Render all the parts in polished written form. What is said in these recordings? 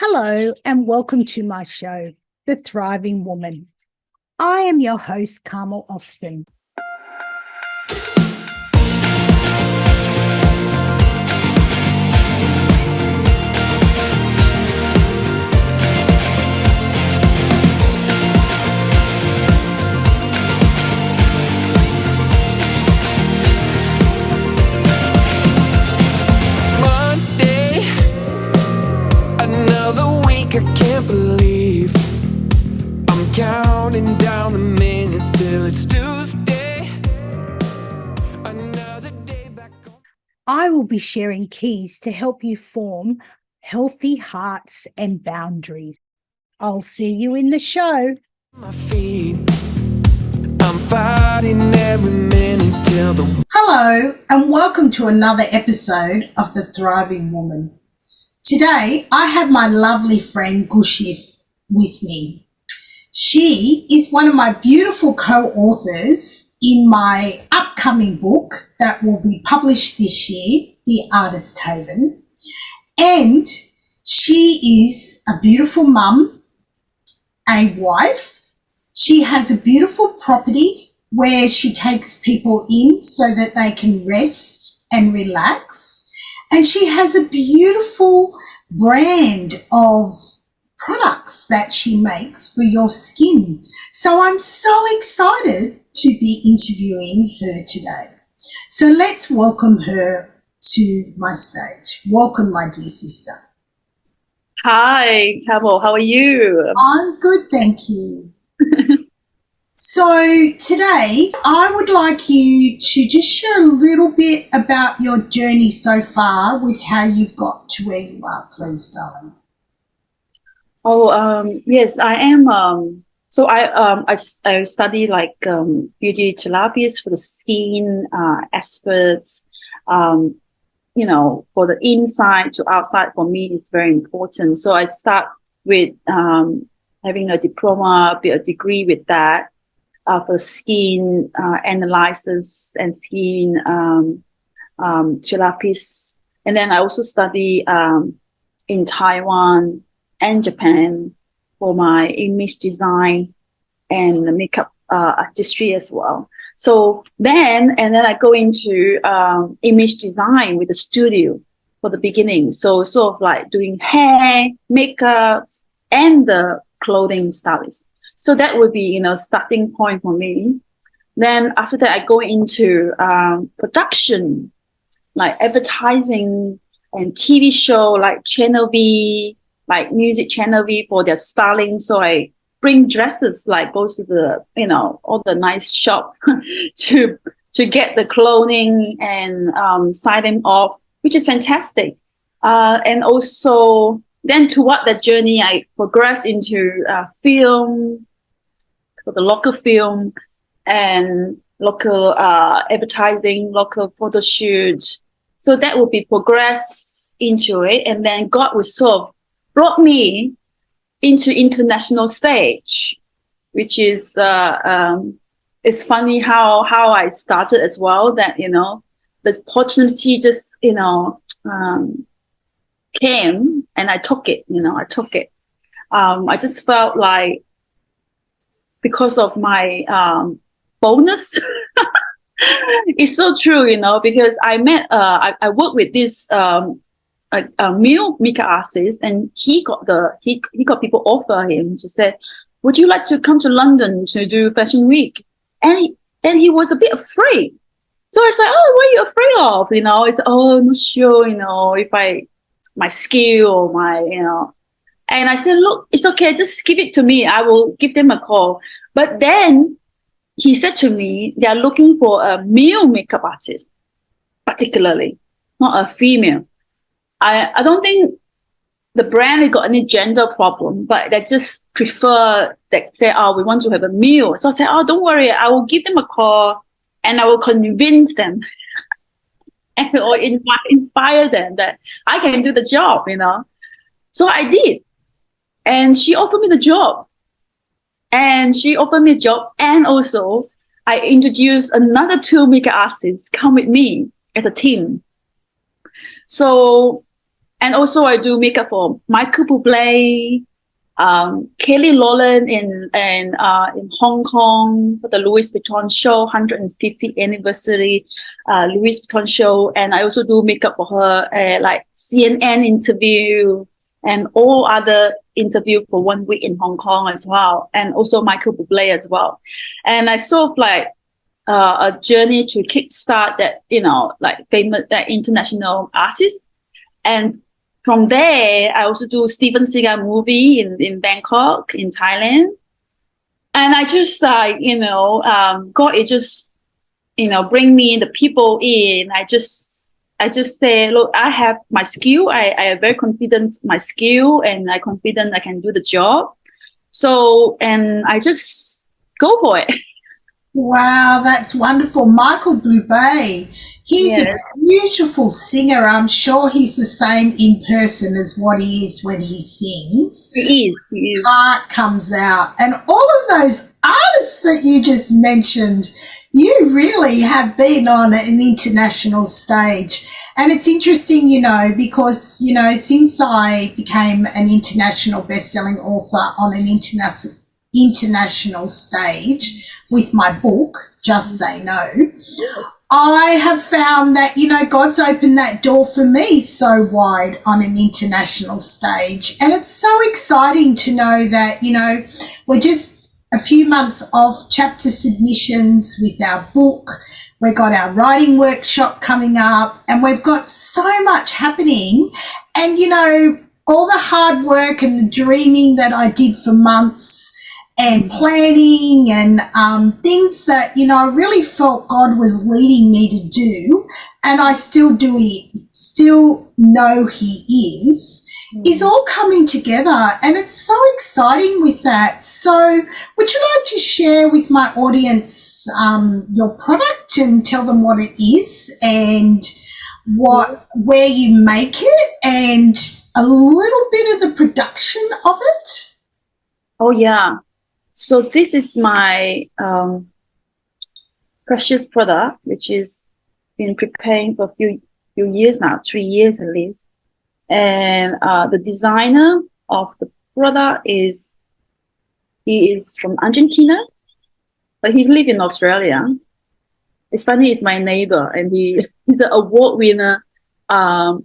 Hello and welcome to my show, The Thriving Woman. I am your host, Carmel. I can't believe I'm counting down the minutes till it's Tuesday. Another day back on. I will be sharing keys to help you form healthy hearts and boundaries. I'll see you in the show. My feet, I'm fighting every minute till the. Hello and welcome to another episode of The Thriving Woman. Today, I have my lovely friend Gushiv with me. She is one of my beautiful co-authors in my upcoming book that will be published this year, The Artist Haven. And she is a beautiful mum, a wife. She has a beautiful property where she takes people in so that they can rest and relax. And she has a beautiful brand of products that she makes for your skin. So I'm so excited to be interviewing her today. So let's welcome her to my stage. Welcome, my dear sister. Hi, Carmel. How are you? I'm good, thank you. So today I would like you to just share a little bit about your journey so far with how you've got to where you are, please, darling. Yes, I am. So I study like beauty therapies for the skin, experts. For the inside to outside, for me, it's very important. So I start with having a diploma, a degree with that. For skin analysis and skin therapies. And then I also study in Taiwan and Japan for my image design and makeup artistry as well. So then I go into image design with the studio for the beginning. So sort of like doing hair, makeup, and the clothing stylist. So that would be, starting point for me. Then after that, I go into production, like advertising and TV show, like Channel V, like music Channel V for their styling. So I bring dresses, like go to the, all the nice shop to get the clothing and sign them off, which is fantastic. And also then toward that journey, I progress into film, for the local film and local advertising, local photo shoot. So that would be progress into it. And then God was sort of brought me into international stage, which is, it's funny how I started as well, that, the opportunity just, came and I took it, I just felt like, because of my bonus. It's so true, because I met, I worked with this a male makeup artist, and he got people offer him to say, would you like to come to London to do Fashion Week? And he was a bit afraid. So I said, oh, what are you afraid of? It's, I'm not sure, if my skill or my, And I said, look, it's okay. Just give it to me. I will give them a call. But then he said to me, they are looking for a male makeup artist, particularly, not a female. I don't think the brand has got any gender problem, but they just prefer, they say, oh, we want to have a male. So I said, oh, don't worry. I will give them a call and I will convince them or inspire them that I can do the job, So I did. And she offered me the job. And also I introduced another 2 makeup artists come with me as a team. So And also I do makeup for Michael Bublé, Kelly Rowland in Hong Kong for the Louis Vuitton show, 150th anniversary Louis Vuitton show. And I also do makeup for her, like CNN interview and all other interview for 1 week in Hong Kong as well. And also Michael Bublé as well. And I sort of like a journey to kickstart that, you know, like famous, that international artists. And from there, I also do Steven Seagal movie in Bangkok, in Thailand. And I just, you know, God, it just, you know, bring me the people in. I just say, look, I have my skill. I am very confident my skill, and I confident I can do the job. So, and I just go for it. Wow, that's wonderful. Michael Bublé, he's a beautiful singer. I'm sure he's the same in person as what he is when he sings. He is. His heart comes out. And all of those artists that you just mentioned, you really have been on an international stage. And it's interesting, you know, because, you know, since I became an international best-selling author on an international stage with my book, Just Say No, I have found that, you know, God's opened that door for me so wide on an international stage. And it's so exciting to know that, you know, we're just a few months off chapter submissions with our book. We've got our writing workshop coming up, and we've got so much happening. And, you know, all the hard work and the dreaming that I did for months and planning and things that, you know, I really felt God was leading me to do, and I still do it, still know He is all coming together, and it's so exciting with that. So would you like to share with my audience your product and tell them what it is and where you make it and a little bit of the production of it? Oh, yeah. So this is my precious product, which is been preparing for a few years now, 3 years at least. And the designer of the product he is from Argentina, but he lives in Australia. It's funny, he's my neighbor, and he's an award winner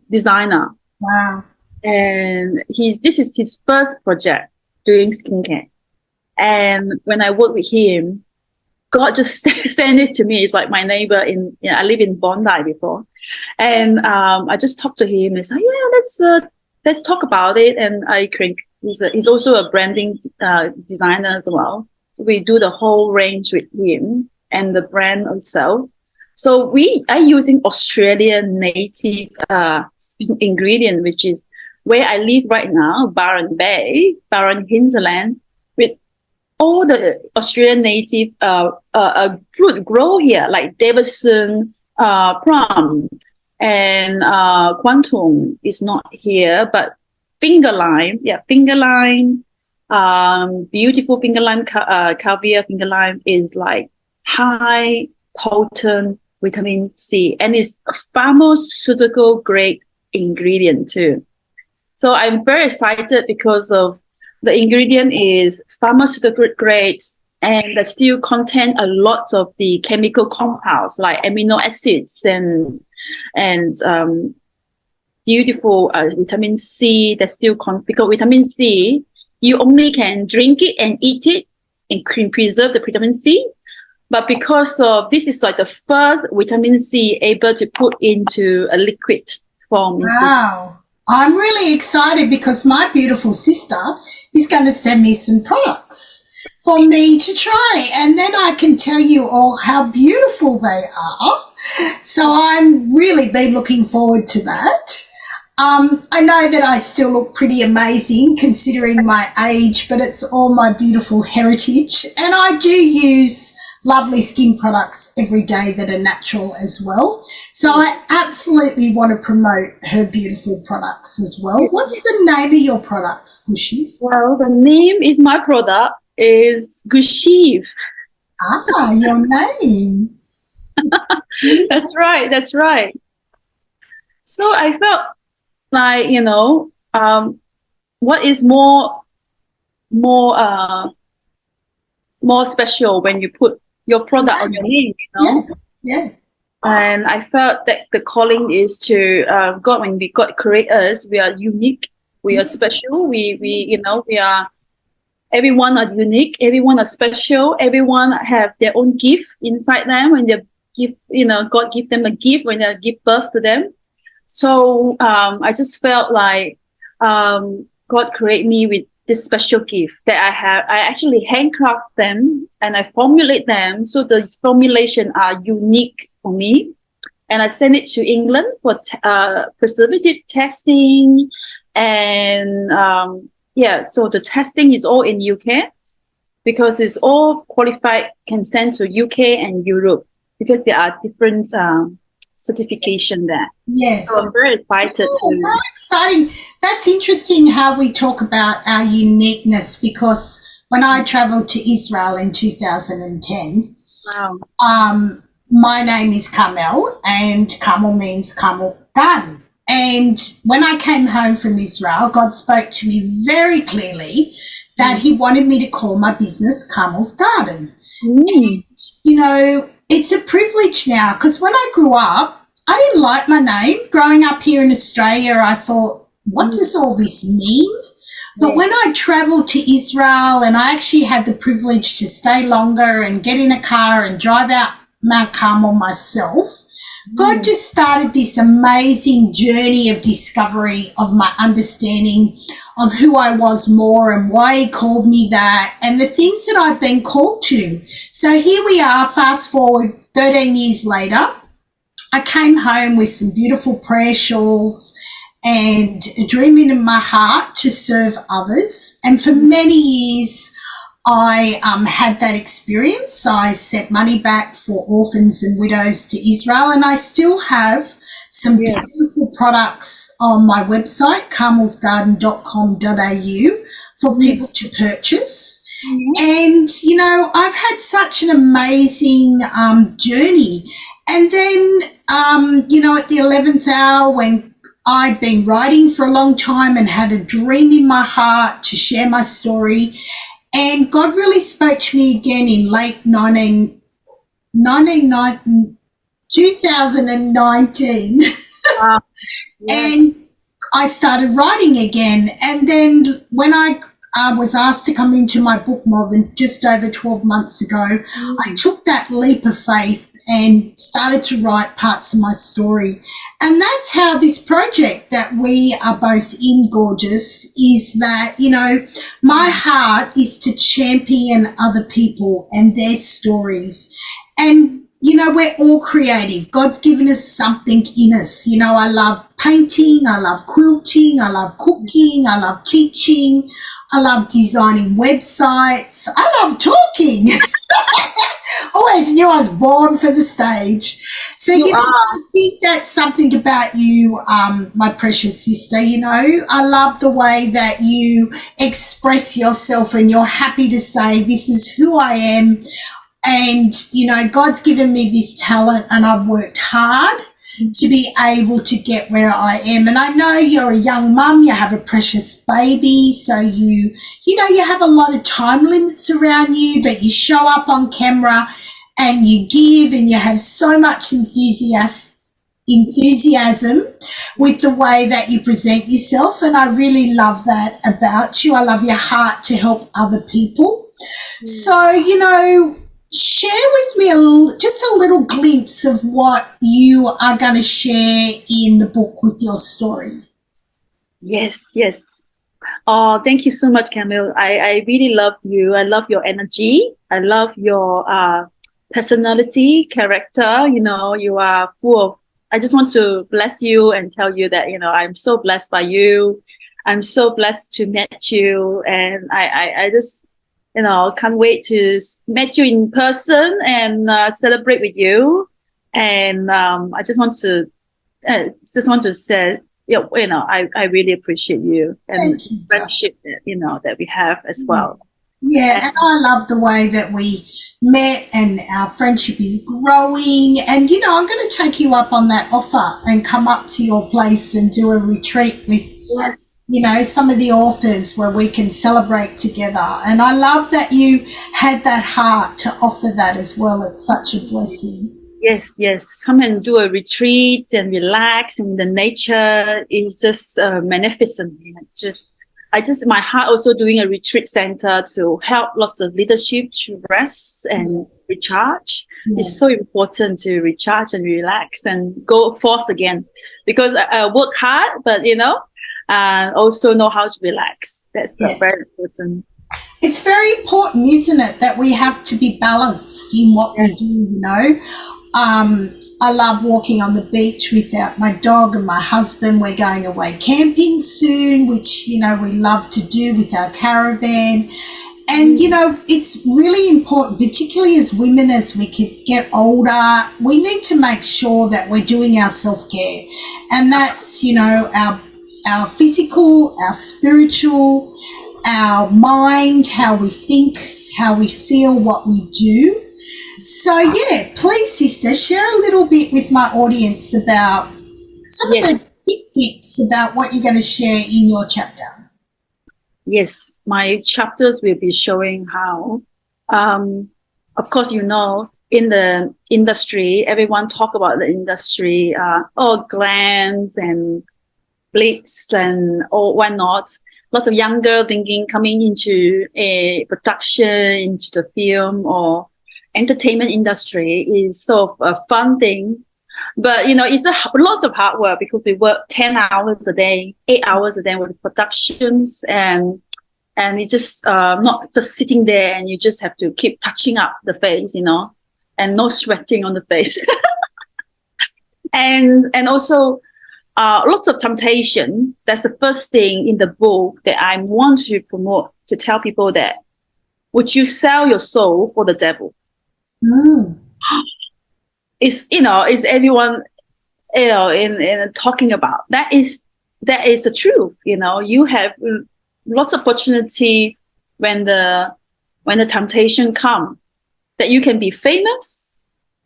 designer. Wow. And this is his first project doing skincare. And when I work with him, God just sent it to me. It's like my neighbor I live in Bondi before. And I just talked to him and said, yeah, let's talk about it. And I think he's also a branding designer as well. So we do the whole range with him and the brand itself. So we are using Australian native ingredient, which is where I live right now, Byron Bay, Byron hinterland, with all the Australian native fruit grow here, like Davison, plum, and quantum is not here, but finger lime, beautiful finger lime, caviar finger lime is like high potent vitamin C, and it's a pharmaceutical grade ingredient too. So I'm very excited because of the ingredient is pharmaceutical grade, and they still contain a lot of the chemical compounds like amino acids and beautiful vitamin C. That's still because vitamin C, you only can drink it and eat it and can preserve the vitamin C. But because of this is like the first vitamin C able to put into a liquid form. Wow. I'm really excited because my beautiful sister is going to send me some products for me to try, and then I can tell you all how beautiful they are. So I'm really been looking forward to that. I know that I still look pretty amazing considering my age, but it's all my beautiful heritage, and I do use lovely skin products every day that are natural as well. So I absolutely want to promote her beautiful products as well. What's the name of your products, Gushiv? Well, the name is my product is Gushiv. Ah, your name. That's right. So I felt like, what is more more special when you put your product on your name, Yeah. And I felt that the calling is to God. When we God create us, we are unique, we are special. We are, everyone are unique, everyone are special, everyone have their own gift inside them. When they give, God give them a gift when they give birth to them. So I just felt like God create me with this special gift that I have. I actually handcraft them and I formulate them, so the formulation are unique for me. And I send it to England for preservative testing. And so the testing is all in UK, because it's all qualified, can send to UK and Europe, because there are different certification there. Yes. So I'm very excited to. How exciting. That's interesting how we talk about our uniqueness, because when I traveled to Israel in 2010, Wow. my name is Carmel, and Carmel means Carmel garden. And when I came home from Israel, God spoke to me very clearly that He wanted me to call my business Carmel's Garden. And, it's a privilege now, because when I grew up, I didn't like my name. Growing up here in Australia, I thought, what does all this mean? But when I travelled to Israel, and I actually had the privilege to stay longer and get in a car and drive out Mount Carmel myself, God just started this amazing journey of discovery of my understanding of who I was more and why He called me that, and the things that I've been called to. So here we are, fast forward 13 years later. I came home with some beautiful prayer shawls and a dream in my heart to serve others. And for many years, I had that experience. I sent money back for orphans and widows to Israel, and I still have some beautiful products on my website, carmelsgarden.com.au, for people to purchase. And, I've had such an amazing journey. And then, at the 11th hour, when I'd been writing for a long time and had a dream in my heart to share my story, and God really spoke to me again in late 2019. Wow. And I started writing again. And then when I was asked to come into my book more than just over 12 months ago, I took that leap of faith and started to write parts of my story. And that's how this project that we are both in, Gorgeous, is that, my heart is to champion other people and their stories. And, we're all creative. God's given us something in us. I love painting, I love quilting, I love cooking, I love teaching, I love designing websites, I love talking. Always knew I was born for the stage. So, I think that's something about you, my precious sister. I love the way that you express yourself, and you're happy to say, this is who I am. And, God's given me this talent, and I've worked hard to be able to get where I am. And I know you're a young mum, you have a precious baby, so you have a lot of time limits around you, but you show up on camera and you give, and you have so much enthusiasm with the way that you present yourself. And I really love that about you. I love your heart to help other people. So, share with me just a little glimpse of what you are going to share in the book with your story. Yes. Oh, thank you so much, Camille. I really love you. I love your energy. I love your personality, character. You are full of. I just want to bless you and tell you that, I'm so blessed by you. I'm so blessed to meet you. And I just, can't wait to meet you in person and celebrate with you. And I just want to say, I really appreciate you and Thank you, friendship that, that we have as well. Yeah, and I love the way that we met and our friendship is growing. And, I'm going to take you up on that offer and come up to your place and do a retreat with, Yes. some of the authors where we can celebrate together. And I love that you had that heart to offer that as well. It's such a blessing. Yes, yes. Come and do a retreat and relax in the nature is just magnificent. My heart also doing a retreat center to help lots of leadership to rest and recharge. Yeah. It's so important to recharge and relax and go forth again, because I work hard, but also know how to relax. That's very important. It's very important, isn't it, that we have to be balanced in what we do, I love walking on the beach without my dog and my husband. We're going away camping soon, which, we love to do with our caravan. And, it's really important, particularly as women, as we get older, we need to make sure that we're doing our self-care. And that's, our physical, our spiritual, our mind, how we think, how we feel, what we do. So, please, sister, share a little bit with my audience about some of the tips about what you're going to share in your chapter. Yes, my chapters will be showing how, of course, in the industry, everyone talk about the industry, glams and blitz and whatnot. Lots of younger thinking coming into a production, into the film or entertainment industry is sort of a fun thing. But, it's lots of hard work, because we work 10 hours a day, 8 hours a day with productions, and it's just not just sitting there, and you just have to keep touching up the face, and no sweating on the face. and also lots of temptation. That's the first thing in the book that I want to promote, to tell people that, would you sell your soul for the devil? It's everyone in talking about that is the truth. You have lots of opportunity when the temptation come, that you can be famous.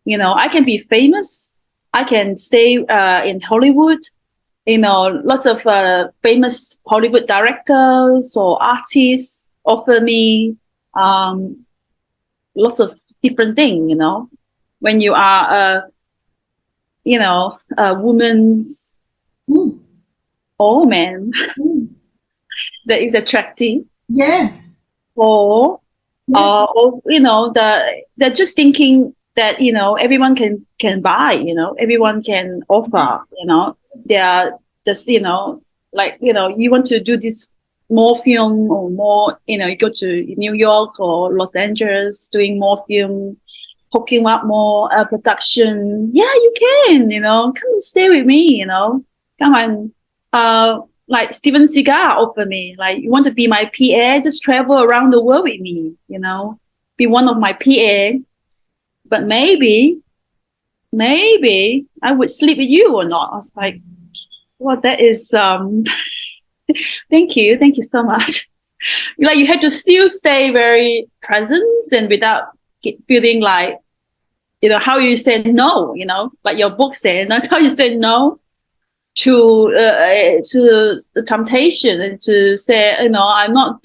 I can be famous. I can stay in Hollywood. Lots of famous Hollywood directors or artists offer me lots of different things, when you are a woman's or man that is attractive. Yeah. Or they're just thinking that, everyone can buy, everyone can offer, they are just, you want to do this more film or more, you go to New York or Los Angeles doing more film, hooking up more production. Yeah, you can, come and stay with me, come on. Like Steven Seagal offered me, like, you want to be my PA, just travel around the world with me, be one of my PA. But maybe I would sleep with you or not. I was like, well, that is, thank you so much. Like, you have to still stay very present and without feeling like, how you say no, like your book said, that's how you say no to the temptation, and to say, I'm not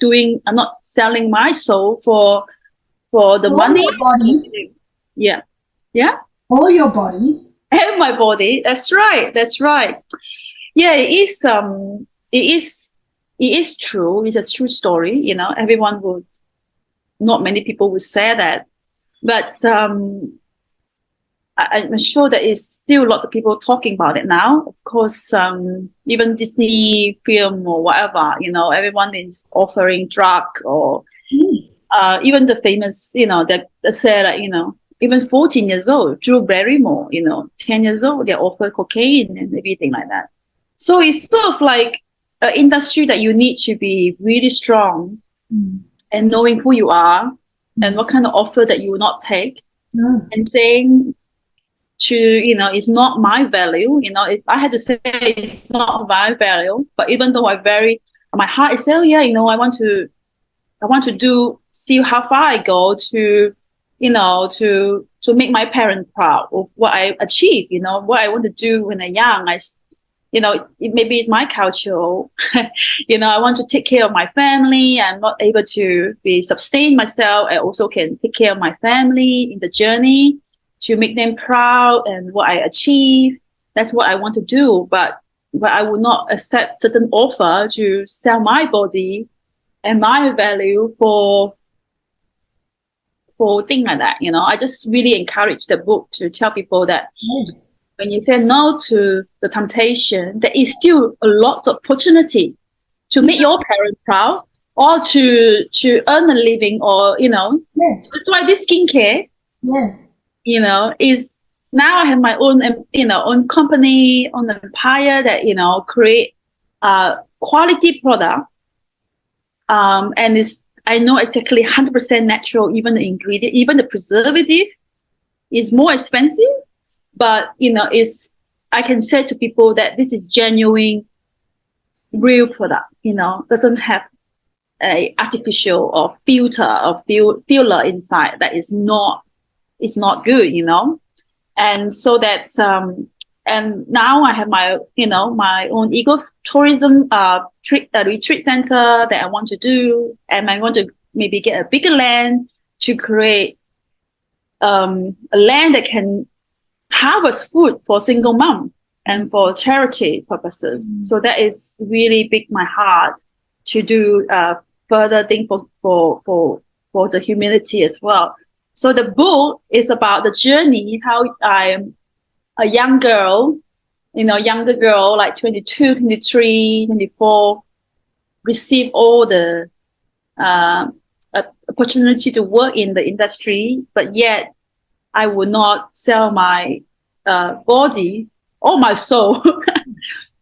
selling my soul for the money. Your body. Yeah. Or your body. And my body. That's right. Yeah, it is true. It's a true story. Everyone would, not many people would say that, but I'm sure there is still lots of people talking about it now. Of course, even Disney film or whatever, everyone is offering drug, or even the famous, that say that, even 14 years old, Drew Barrymore, 10 years old, they offer cocaine and everything like that. So it's sort of like an industry that you need to be really strong and knowing who you are and what kind of offer that you will not take, and saying to, it's not my value. If I had to say it's not my value, but even though my heart is saying, I want to do see how far I go to, to make my parents proud of what I achieve, what I want to do when I'm young. Maybe it's my culture. I want to take care of my family. I'm not able to be sustain myself. I also can take care of my family in the journey to make them proud and what I achieve. That's what I want to do. But I will not accept certain offer to sell my body and my value for things like that. I just really encourage the book to tell people that Yes. when you say no to the temptation, there is still a lot of opportunity to make your parents proud, or to earn a living, or So that's why this skincare, is now I have my own own company, own empire that create quality product, and I know exactly 100% natural. Even the ingredient, even the preservative, is more expensive. But, I can say to people that this is genuine, real product, doesn't have a artificial or filter or filler inside. That is not good, And so that, and now I have my, my own ecotourism retreat center that I want to do. And I want to maybe get a bigger land to create a land that can harvest food for single mom and for charity purposes. So that is really big my heart to do further thing for the humanity as well. So the book is about the journey, how I'm a younger girl, like 22, 23, 24, receive all the opportunity to work in the industry, but yet I would not sell my body or my soul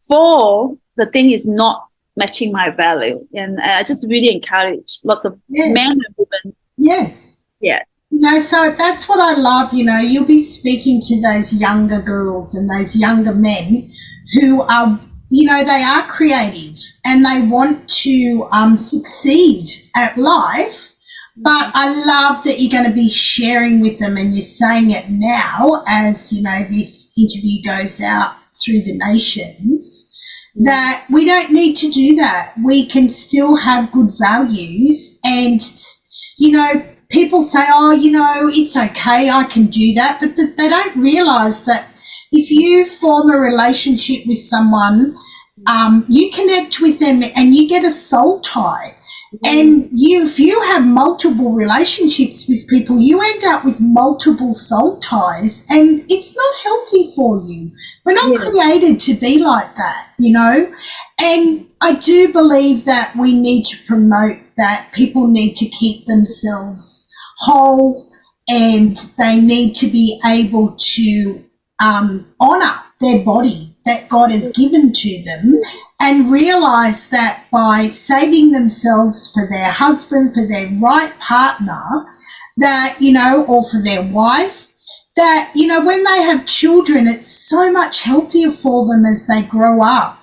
for the thing is not matching my value. And I just really encourage lots of men and women. Yes. Yeah. So that's what I love. You'll be speaking to those younger girls and those younger men who are, they are creative and they want to succeed at life. But I love that you're going to be sharing with them, and you're saying it now as, this interview goes out through the nations, that we don't need to do that. We can still have good values, and, people say, it's okay, I can do that. But they don't realise that if you form a relationship with someone, you connect with them and you get a soul tie. And if you have multiple relationships with people, you end up with multiple soul ties, and it's not healthy for you. We're not created to be like that, And I do believe that we need to promote that. People need to keep themselves whole, and they need to be able to honour their body that God has given to them, and realise that by saving themselves for their husband, for their right partner, that, or for their wife, that, when they have children, it's so much healthier for them as they grow up.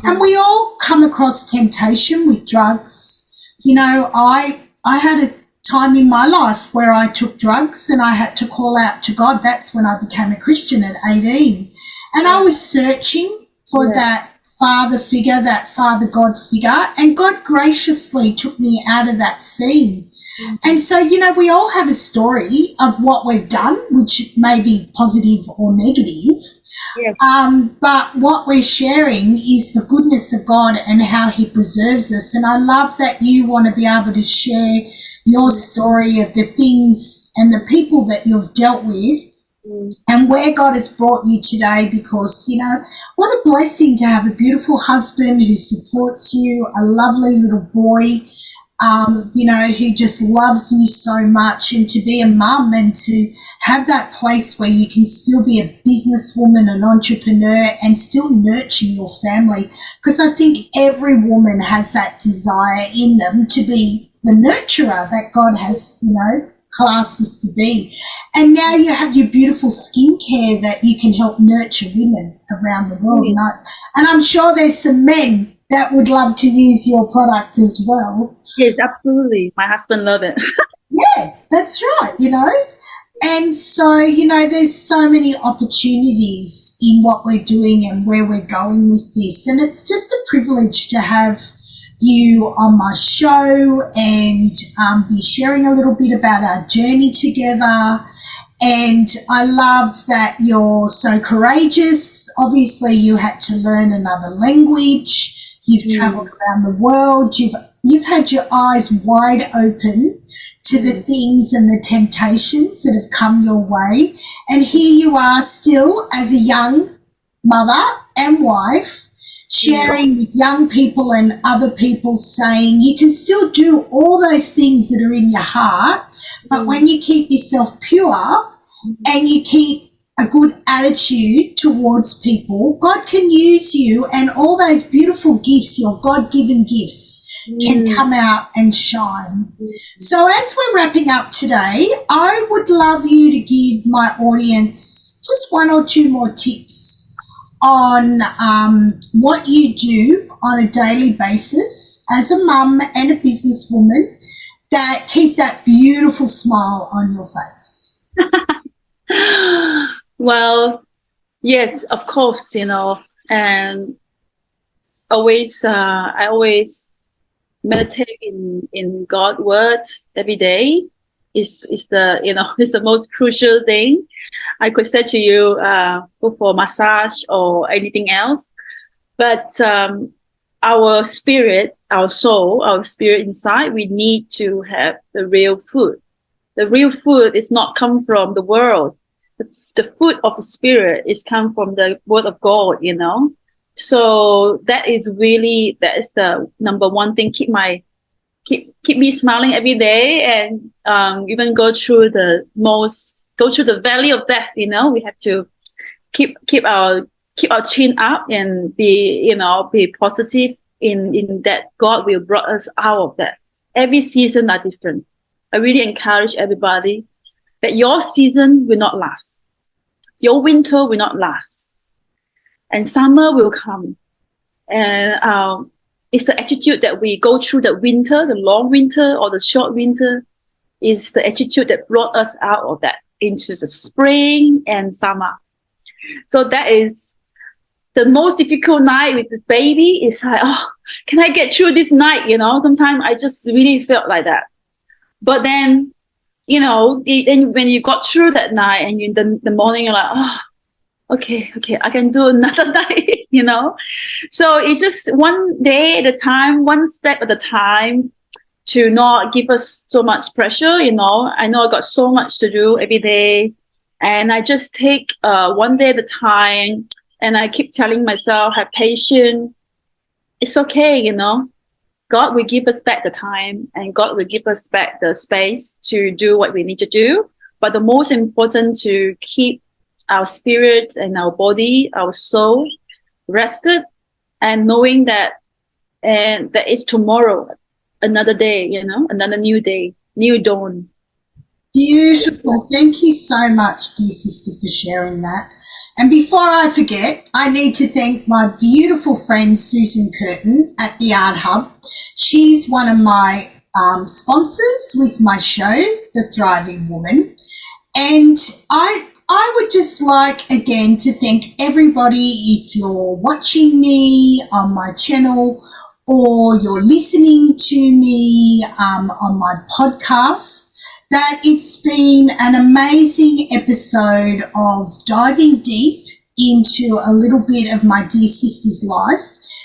And we all come across temptation with drugs. I had a time in my life where I took drugs and I had to call out to God. That's when I became a Christian at 18. And I was searching for that father figure, that father God figure, and God graciously took me out of that scene. And so, we all have a story of what we've done, which may be positive or negative. But what we're sharing is the goodness of God and how he preserves us. And I love that you want to be able to share your story of the things and the people that you've dealt with and where God has brought you today, because, what a blessing to have a beautiful husband who supports you, a lovely little boy, who just loves you so much, and to be a mum and to have that place where you can still be a businesswoman, an entrepreneur, and still nurture your family. Because I think every woman has that desire in them to be the nurturer that God has, classed us to be. And now you have your beautiful skincare that you can help nurture women around the world. And I'm sure there's some men that would love to use your product as well. Yes, absolutely. My husband loves it. Yeah, that's right, you know. And so, you know, there's so many opportunities in what we're doing and where we're going with this. And it's just a privilege to have you on my show and be sharing a little bit about our journey together. And I love that you're so courageous. Obviously, you had to learn another language. You've travelled around the world. You've had your eyes wide open to the things and the temptations that have come your way. And here you are still as a young mother and wife, sharing with young people and other people, saying you can still do all those things that are in your heart, but when you keep yourself pure and you keep a good attitude towards people, God can use you, and all those beautiful gifts, your God-given gifts, can come out and shine. So as we're wrapping up today, I would love you to give my audience just one or two more tips on what you do on a daily basis as a mum and a businesswoman that keep that beautiful smile on your face. Well, yes, of course, you know, and I always meditate in God's words every day. Is the, you know, it's the most crucial thing. I could say to you, go for massage or anything else, but our spirit, our soul, our spirit inside, we need to have the real food. The real food is not come from the world. The food of the spirit is come from the word of God, you know. So that is the number one thing. Keep me smiling every day, and even go through the valley of death. You know, we have to keep our chin up and be positive in that God will brought us out of that. Every season are different. I really encourage everybody that your season will not last. Your winter will not last. And summer will come. And it's the attitude that we go through the winter, the long winter or the short winter, is the attitude that brought us out of that into the spring and summer. So that is the most difficult night with the baby. Is like, oh, can I get through this night? You know, sometimes I just really felt like that. But then, you know, when you got through that night and in the morning, you're like, oh, okay, I can do another night, you know. So it's just one day at a time, one step at a time, to not give us so much pressure, you know. I know I got so much to do every day, and I just take one day at a time, and I keep telling myself, have patience. It's okay, you know. God will give us back the time, and God will give us back the space to do what we need to do. But the most important, to keep our spirit and our body, our soul rested, and knowing that it's tomorrow, another day, you know, another new day, new dawn. Beautiful. Thank you so much, dear sister, for sharing that. And before I forget, I need to thank my beautiful friend Susan Curtin at the Art Hub. She's one of my sponsors with my show, The Thriving Woman. And I would just like, again, to thank everybody. If you're watching me on my channel or you're listening to me on my podcast, that it's been an amazing episode of diving deep into a little bit of my dear sister's life,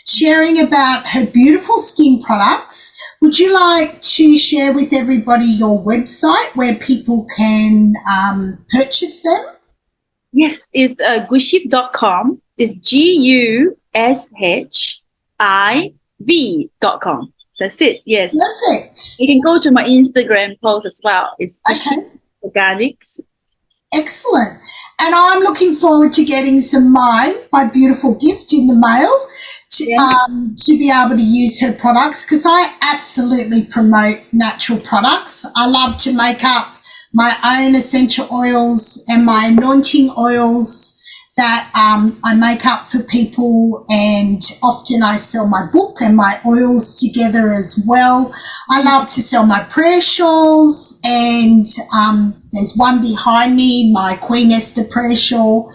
sharing about her beautiful skin products. Would you like to share with everybody your website where people can purchase them? Yes, it's Gushiv.com. It's GUSHIV.com. That's it. Yes. Perfect. You can go to my Instagram post as well. It's Okay. Organics. Excellent. And I'm looking forward to getting my beautiful gift in the mail to be able to use her products, because I absolutely promote natural products. I love to make up my own essential oils and my anointing oils that I make up for people, and often I sell my book and my oils together as well. I love to sell my prayer shawls, and there's one behind me, my Queen Esther prayer shawl.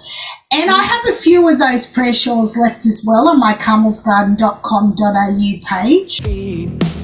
And I have a few of those prayer shawls left as well on my carmelsgarden.com.au page.